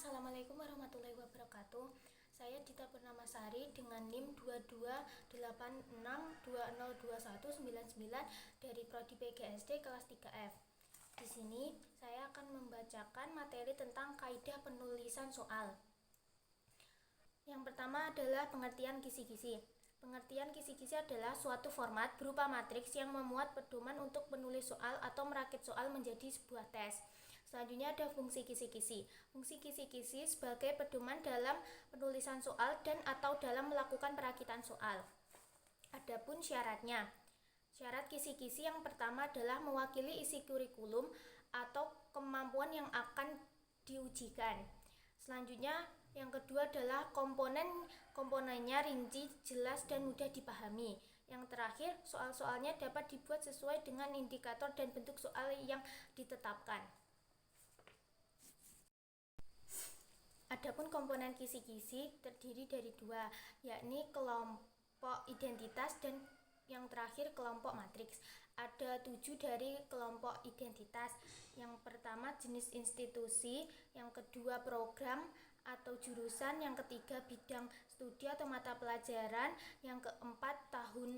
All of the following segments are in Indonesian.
Assalamualaikum warahmatullahi wabarakatuh. Saya Dita Purnamasari dengan NIM 2286202199 dari Prodi PGSD kelas 3F. Di sini saya akan membacakan materi tentang kaidah penulisan soal. Yang pertama adalah pengertian kisi-kisi. Pengertian kisi-kisi adalah suatu format berupa matriks yang memuat pedoman untuk menulis soal atau merakit soal menjadi sebuah tes. Selanjutnya ada fungsi kisi-kisi. Fungsi kisi-kisi sebagai pedoman dalam penulisan soal dan atau dalam melakukan perakitan soal. Adapun syaratnya. Syarat kisi-kisi yang pertama adalah mewakili isi kurikulum atau kemampuan yang akan diujikan. Selanjutnya yang kedua adalah komponennya rinci, jelas, dan mudah dipahami. Yang terakhir, soal-soalnya dapat dibuat sesuai dengan indikator dan bentuk soal yang ditetapkan. Adapun komponen kisi-kisi terdiri dari dua, yakni kelompok identitas dan yang terakhir kelompok matriks. Ada 7 dari kelompok identitas. Yang pertama jenis institusi, yang kedua program atau jurusan, yang ketiga bidang studi atau mata pelajaran, yang keempat tahun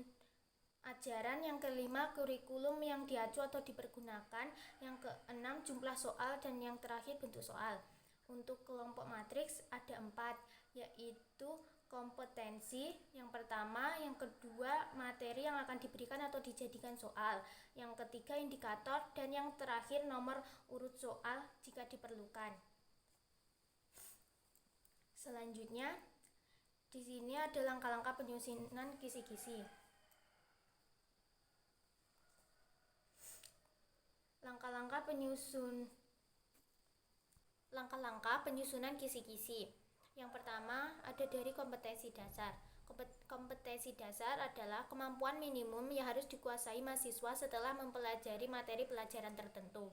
ajaran, yang kelima kurikulum yang diacu atau dipergunakan, yang keenam jumlah soal, dan yang terakhir bentuk soal. Untuk kelompok matriks ada 4, yaitu kompetensi, yang pertama, yang kedua materi yang akan diberikan atau dijadikan soal, yang ketiga indikator, dan yang terakhir nomor urut soal jika diperlukan. Selanjutnya, di sini ada langkah-langkah penyusunan kisi-kisi. Langkah-langkah penyusunan kisi-kisi. Yang pertama ada dari kompetensi dasar. Kompetensi dasar adalah kemampuan minimum yang harus dikuasai mahasiswa setelah mempelajari materi pelajaran tertentu.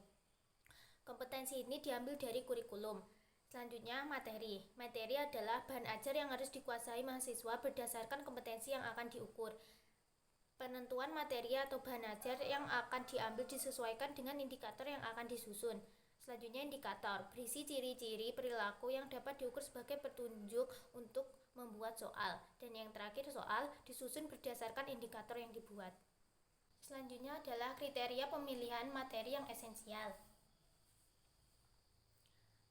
Kompetensi ini diambil dari kurikulum. Selanjutnya materi. Materi adalah bahan ajar yang harus dikuasai mahasiswa berdasarkan kompetensi yang akan diukur. Penentuan materi atau bahan ajar yang akan diambil disesuaikan dengan indikator yang akan disusun. Selanjutnya indikator, berisi ciri-ciri perilaku yang dapat diukur sebagai petunjuk untuk membuat soal. Dan yang terakhir soal disusun berdasarkan indikator yang dibuat. Selanjutnya adalah kriteria pemilihan materi yang esensial.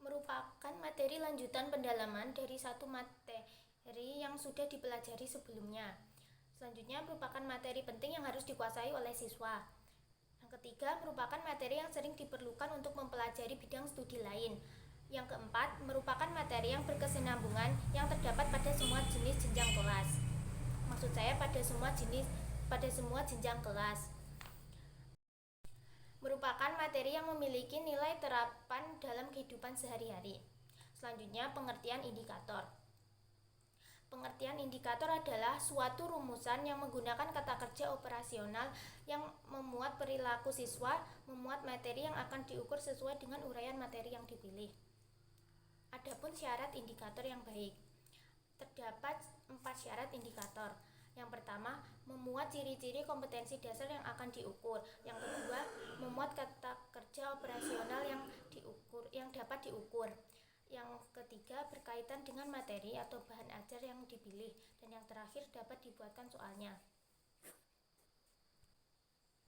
Merupakan materi lanjutan pendalaman dari satu materi yang sudah dipelajari sebelumnya. Selanjutnya merupakan materi penting yang harus dikuasai oleh siswa. Ketiga, merupakan materi yang sering diperlukan untuk mempelajari bidang studi lain. Yang keempat, merupakan materi yang berkesinambungan yang terdapat pada semua jenis jenjang kelas. Maksud saya pada semua jenjang kelas. Merupakan materi yang memiliki nilai terapan dalam kehidupan sehari-hari. Selanjutnya, pengertian indikator. Pengertian indikator adalah suatu rumusan yang menggunakan kata kerja operasional yang memuat perilaku siswa, memuat materi yang akan diukur sesuai dengan uraian materi yang dipilih. Adapun syarat indikator yang baik. Terdapat 4 syarat indikator. Yang pertama, memuat ciri-ciri kompetensi dasar yang akan diukur. Yang kedua, memuat kata kerja operasional yang dapat diukur. Yang ketiga, berkaitan dengan materi atau bahan ajar yang dipilih. Dan yang terakhir, dapat dibuatkan soalnya.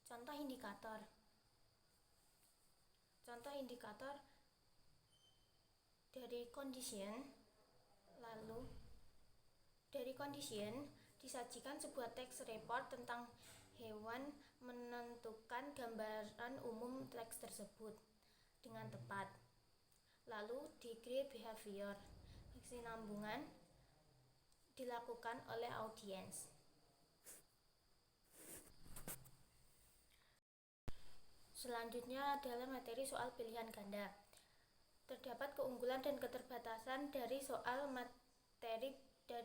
Contoh indikator. Contoh indikator dari condition. Lalu, dari condition disajikan sebuah teks report tentang hewan, menentukan gambaran umum teks tersebut dengan tepat. Lalu degree behavior, kesinambungan dilakukan oleh audiens. Selanjutnya adalah materi soal pilihan ganda. Terdapat keunggulan dan keterbatasan dari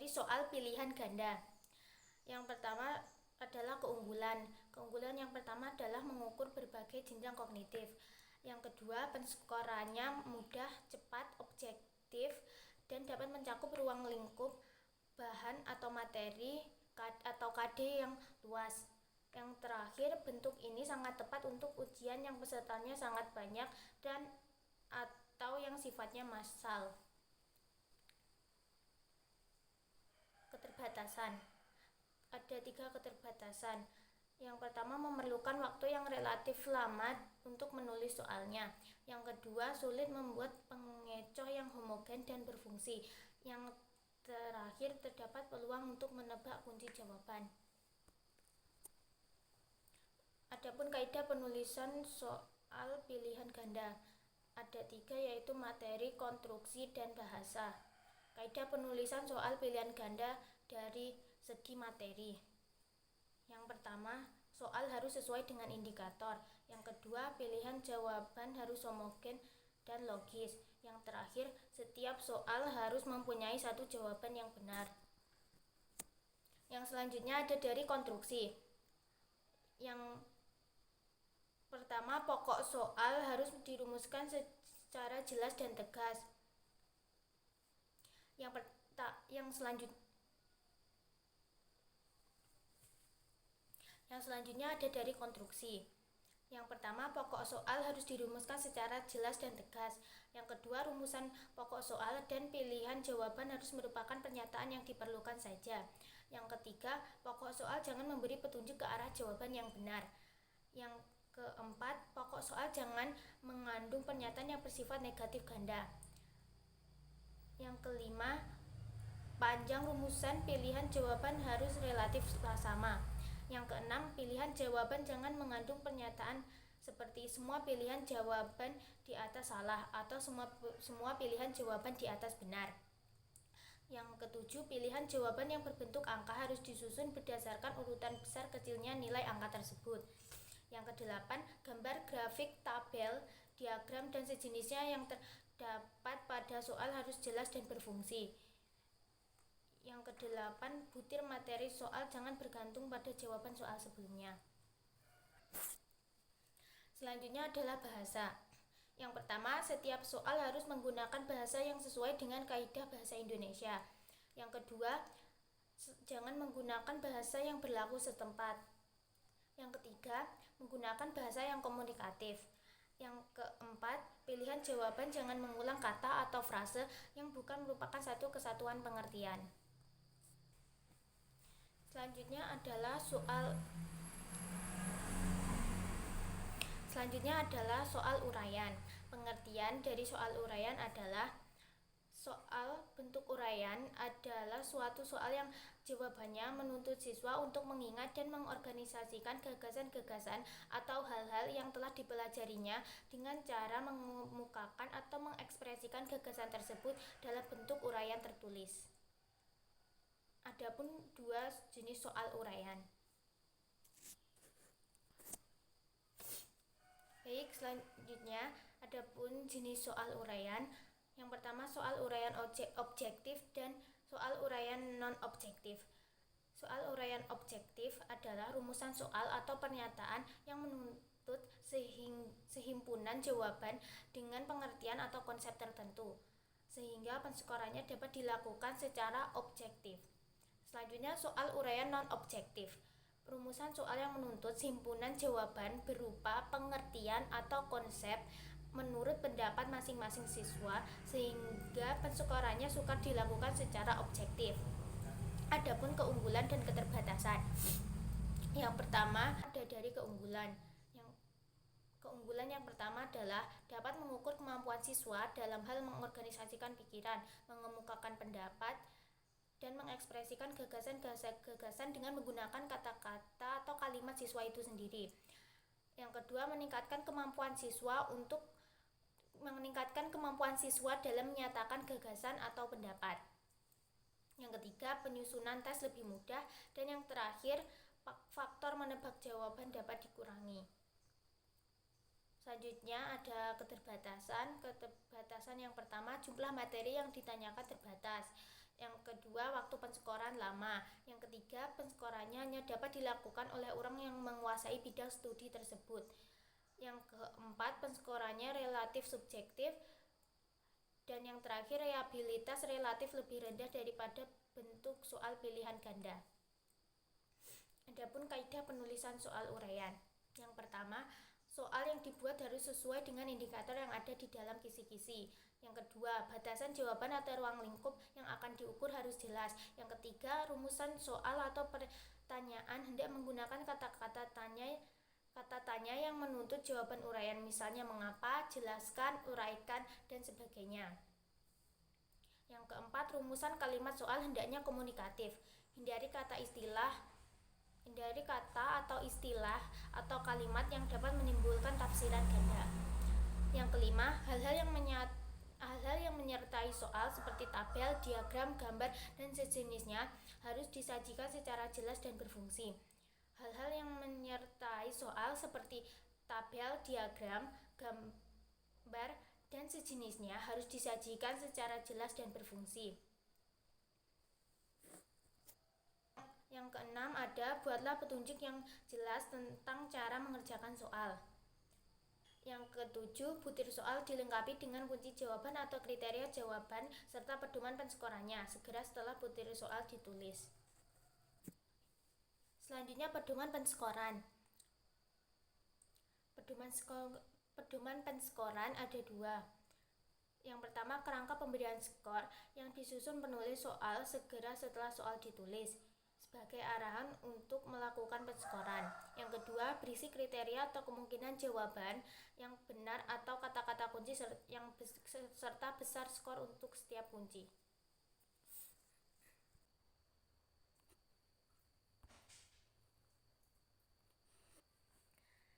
soal pilihan ganda. Yang pertama adalah keunggulan. Keunggulan yang pertama adalah mengukur berbagai jenjang kognitif. Yang kedua, penskorannya mudah, cepat, objektif, dan dapat mencakup ruang lingkup bahan atau materi atau KD yang luas. Yang terakhir, bentuk ini sangat tepat untuk ujian yang pesertanya sangat banyak dan atau yang sifatnya massal. Keterbatasan. Ada 3 keterbatasan. Yang pertama, memerlukan waktu yang relatif lama untuk menulis soalnya. Yang kedua, sulit membuat pengecoh yang homogen dan berfungsi. Yang terakhir, terdapat peluang untuk menebak kunci jawaban. Adapun kaidah penulisan soal pilihan ganda. Ada 3, yaitu materi, konstruksi, dan bahasa. Kaidah penulisan soal pilihan ganda dari segi materi. Yang pertama, soal harus sesuai dengan indikator. Yang kedua, pilihan jawaban harus homogen dan logis. Yang terakhir, setiap soal harus mempunyai satu jawaban yang benar. Yang selanjutnya ada dari konstruksi. Yang pertama, pokok soal harus dirumuskan secara jelas dan tegas. Yang selanjutnya ada dari konstruksi. Yang pertama, pokok soal harus dirumuskan secara jelas dan tegas. Yang kedua, rumusan pokok soal dan pilihan jawaban harus merupakan pernyataan yang diperlukan saja. Yang ketiga, pokok soal jangan memberi petunjuk ke arah jawaban yang benar. Yang keempat, pokok soal jangan mengandung pernyataan yang bersifat negatif ganda. Yang kelima, panjang rumusan pilihan jawaban harus relatif sama. Yang keenam, pilihan jawaban jangan mengandung pernyataan seperti semua pilihan jawaban di atas salah atau semua pilihan jawaban di atas benar. Yang ketujuh, pilihan jawaban yang berbentuk angka harus disusun berdasarkan urutan besar kecilnya nilai angka tersebut. Yang kedelapan, gambar grafik, tabel, diagram, dan sejenisnya yang terdapat pada soal harus jelas dan berfungsi. Yang kedelapan, butir materi soal jangan bergantung pada jawaban soal sebelumnya. Selanjutnya adalah bahasa. Yang pertama, setiap soal harus menggunakan bahasa yang sesuai dengan kaidah bahasa Indonesia. Yang kedua, jangan menggunakan bahasa yang berlaku setempat. Yang ketiga, menggunakan bahasa yang komunikatif. Yang keempat, pilihan jawaban jangan mengulang kata atau frase yang bukan merupakan satu kesatuan pengertian. Selanjutnya adalah soal uraian. Pengertian dari soal uraian adalah soal bentuk uraian adalah suatu soal yang jawabannya menuntut siswa untuk mengingat dan mengorganisasikan gagasan-gagasan atau hal-hal yang telah dipelajarinya dengan cara mengemukakan atau mengekspresikan gagasan tersebut dalam bentuk uraian tertulis. Adapun 2 jenis soal uraian. Baik, selanjutnya adapun jenis soal uraian. Yang pertama, soal uraian objektif dan soal uraian non-objektif. Soal uraian objektif adalah rumusan soal atau pernyataan yang menuntut sehimpunan jawaban dengan pengertian atau konsep tertentu, sehingga penskorannya dapat dilakukan secara objektif. Selanjutnya, soal uraian non-objektif. Rumusan soal yang menuntut himpunan jawaban berupa pengertian atau konsep menurut pendapat masing-masing siswa, sehingga penskorannya sukar dilakukan secara objektif. Adapun keunggulan dan keterbatasan. Yang pertama, ada dari keunggulan. Keunggulan yang pertama adalah dapat mengukur kemampuan siswa dalam hal mengorganisasikan pikiran, mengemukakan pendapat, dan mengekspresikan gagasan dengan menggunakan kata-kata atau kalimat siswa itu sendiri. Yang kedua, meningkatkan kemampuan siswa dalam menyatakan gagasan atau pendapat. Yang ketiga, penyusunan tes lebih mudah. Dan yang terakhir, faktor menebak jawaban dapat dikurangi. Selanjutnya ada keterbatasan. Keterbatasan yang pertama, jumlah materi yang ditanyakan terbatas. Yang kedua, waktu penskoran lama. Yang ketiga, penskorannya hanya dapat dilakukan oleh orang yang menguasai bidang studi tersebut. Yang keempat, penskorannya relatif subjektif. Dan yang terakhir, reliabilitas relatif lebih rendah daripada bentuk soal pilihan ganda. Adapun kaidah penulisan soal uraian. Yang pertama, soal yang dibuat harus sesuai dengan indikator yang ada di dalam kisi-kisi. Yang kedua, batasan jawaban atau ruang lingkup yang akan diukur harus jelas. Yang ketiga, rumusan soal atau pertanyaan hendak menggunakan kata-kata tanya yang menuntut jawaban uraian, misalnya mengapa, jelaskan, uraikan, dan sebagainya. Yang keempat, rumusan kalimat soal hendaknya komunikatif. Hindari kata atau istilah atau kalimat yang dapat menimbulkan tafsiran ganda. Yang kelima, hal-hal yang menyertai soal seperti tabel, diagram, gambar, dan sejenisnya harus disajikan secara jelas dan berfungsi. Hal-hal yang menyertai soal seperti tabel, diagram, gambar, dan sejenisnya harus disajikan secara jelas dan berfungsi. Yang keenam ada, buatlah petunjuk yang jelas tentang cara mengerjakan soal. Yang ketujuh, butir soal dilengkapi dengan kunci jawaban atau kriteria jawaban serta pedoman penskorannya segera setelah butir soal ditulis. Selanjutnya, pedoman penskoran. Pedoman penskoran ada dua. Yang pertama, kerangka pemberian skor yang disusun penulis soal segera setelah soal ditulis sebagai arahan untuk melakukan penskoran. Yang kedua, berisi kriteria atau kemungkinan jawaban yang benar atau kata-kata kunci serta besar skor untuk setiap kunci.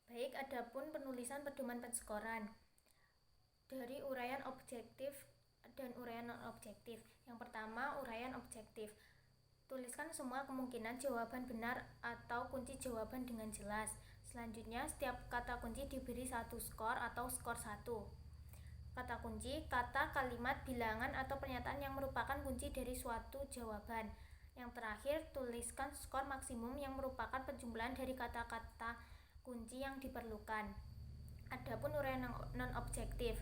Baik, adapun penulisan pedoman penskoran dari uraian objektif dan uraian non-objektif. Yang pertama, uraian objektif. Tuliskan semua kemungkinan jawaban benar atau kunci jawaban dengan jelas. Selanjutnya, setiap kata kunci diberi satu skor atau skor 1. Kata kunci, kata, kalimat, bilangan, atau pernyataan yang merupakan kunci dari suatu jawaban. Yang terakhir, tuliskan skor maksimum yang merupakan penjumlahan dari kata-kata kunci yang diperlukan. Adapun uraian non-objektif,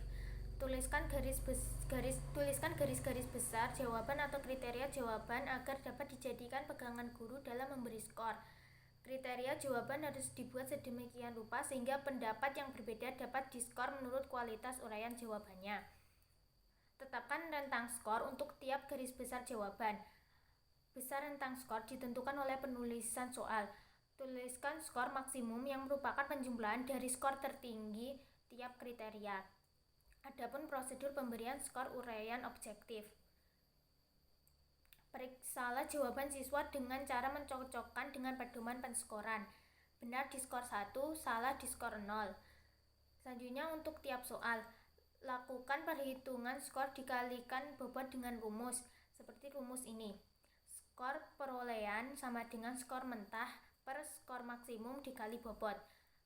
tuliskan garis-garis besar jawaban atau kriteria jawaban agar dapat dijadikan pegangan guru dalam memberi skor. Kriteria jawaban harus dibuat sedemikian rupa sehingga pendapat yang berbeda dapat diskor menurut kualitas uraian jawabannya. Tetapkan rentang skor untuk tiap garis besar jawaban. Besar rentang skor ditentukan oleh penulisan soal. Tuliskan skor maksimum yang merupakan penjumlahan dari skor tertinggi tiap kriteria. Adapun prosedur pemberian skor uraian objektif. Periksalah jawaban siswa dengan cara mencocokkan dengan pedoman penskoran. Benar di skor 1, salah di skor 0. Selanjutnya, untuk tiap soal, lakukan perhitungan skor dikalikan bobot dengan rumus. Seperti rumus ini. Skor perolehan sama dengan skor mentah per skor maksimum dikali bobot.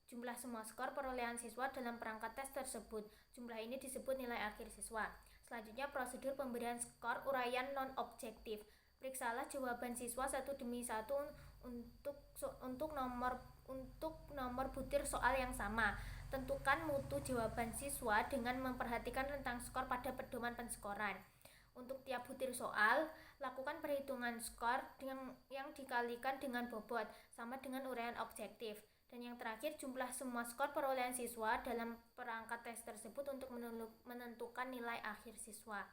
Jumlah semua skor perolehan siswa dalam perangkat tes tersebut. Jumlah ini disebut nilai akhir siswa. Selanjutnya, prosedur pemberian skor uraian non-objektif. Periksalah jawaban siswa satu demi satu untuk nomor butir soal yang sama. Tentukan mutu jawaban siswa dengan memperhatikan rentang skor pada pedoman penskoran. Untuk tiap butir soal, lakukan perhitungan skor yang dikalikan dengan bobot sama dengan uraian objektif. Dan yang terakhir, jumlah semua skor perolehan siswa dalam perangkat tes tersebut untuk menentukan nilai akhir siswa.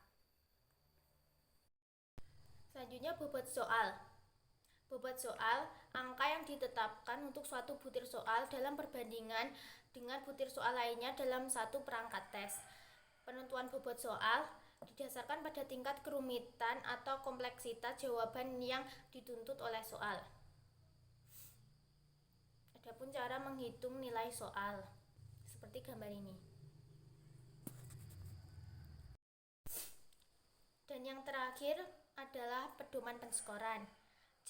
Selanjutnya, bobot soal. Bobot soal, angka yang ditetapkan untuk suatu butir soal dalam perbandingan dengan butir soal lainnya dalam satu perangkat tes. Penentuan bobot soal didasarkan pada tingkat kerumitan atau kompleksitas jawaban yang dituntut oleh soal. Adapun cara menghitung nilai soal seperti gambar ini. Dan yang terakhir adalah pedoman penskoran.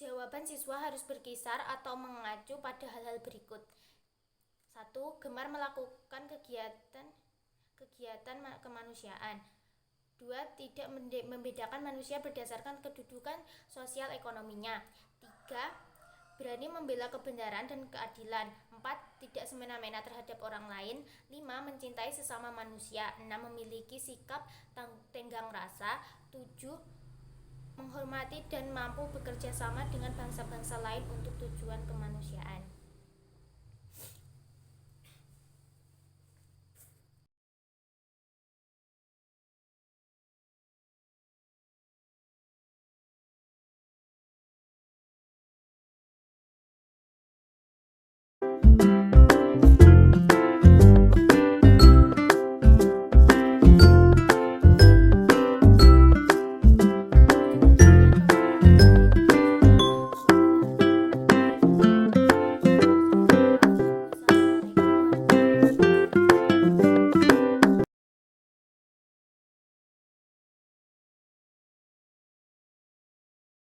Jawaban siswa harus berkisar atau mengacu pada hal-hal berikut. 1. Gemar melakukan kegiatan kemanusiaan. 2. Tidak membedakan manusia berdasarkan kedudukan sosial ekonominya. 3. Berani membela kebenaran dan keadilan. 4. Tidak semena-mena terhadap orang lain. 5. Mencintai sesama manusia. 6. Memiliki sikap tenggang rasa. 7. Menghormati dan mampu bekerja sama dengan bangsa-bangsa lain untuk tujuan kemanusiaan.